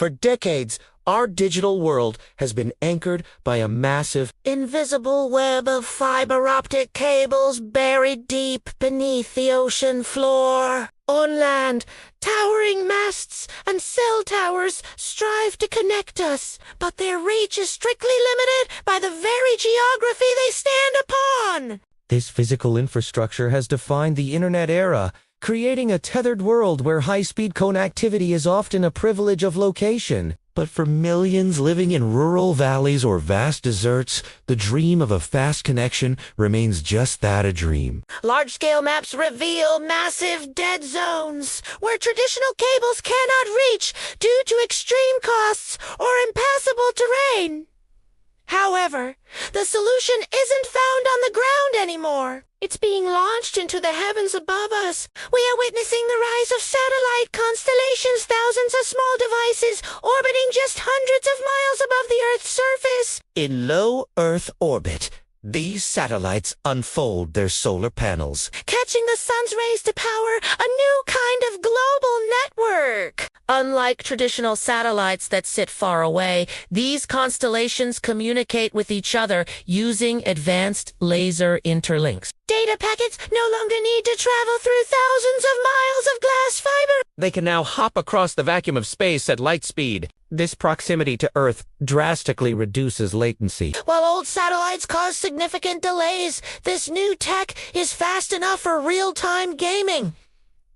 For decades, our digital world has been anchored by a massive, invisible web of fiber optic cables buried deep beneath the ocean floor. On land, towering masts and cell towers strive to connect us, but their reach is strictly limited by the very geography they stand upon. This physical infrastructure has defined the internet era, creating a tethered world where high-speed connectivity is often a privilege of location. But for millions living in rural valleys or vast deserts, the dream of a fast connection remains just that, a dream. Large-scale maps reveal massive dead zones where traditional cables cannot reach due to extreme costs or impassable terrain. However, the solution isn't found on the ground anymore. It's being launched into the heavens above us. We are witnessing the rise of satellite constellations, thousands of small devices orbiting just hundreds of miles above the Earth's surface. In low Earth orbit, these satellites unfold their solar panels, catching the sun's rays to power a new kind of global network. Unlike traditional satellites that sit far away, these constellations communicate with each other using advanced laser interlinks. Data packets no longer need to travel through thousands of miles of glass fiber. They can now hop across the vacuum of space at light speed. This proximity to Earth drastically reduces latency. While old satellites cause significant delays, this new tech is fast enough for real-time gaming.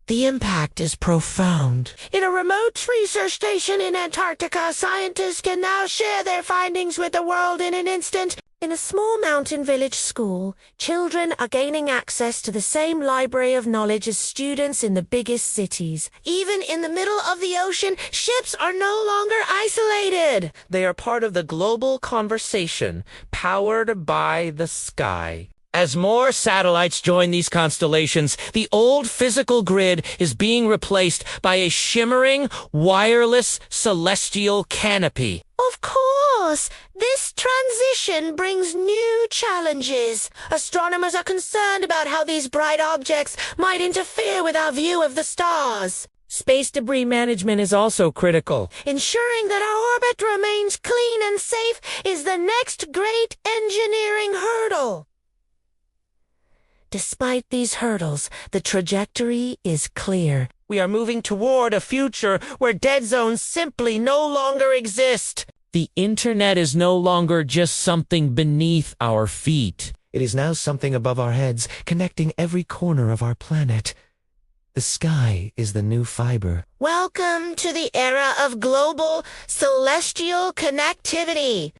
The impact is profound. In a remote research station in Antarctica, scientists can now share their findings with the world in an instant. In a small mountain village school, children are gaining access to the same library of knowledge as students in the biggest cities. Even in the middle of the ocean, ships are no longer isolated. They are part of the global conversation, powered by the sky. As more satellites join these constellations, the old physical grid is being replaced by a shimmering, wireless, celestial canopy. Of course, this transition brings new challenges. Astronomers are concerned about how these bright objects might interfere with our view of the stars. Space debris management is also critical. Ensuring that our orbit remains clean and safe is the next great engineering hurdle. Despite these hurdles, the trajectory is clear. We are moving toward a future where dead zones simply no longer exist. The internet is no longer just something beneath our feet. It is now something above our heads, connecting every corner of our planet. The sky is the new fiber. Welcome to the era of global celestial connectivity.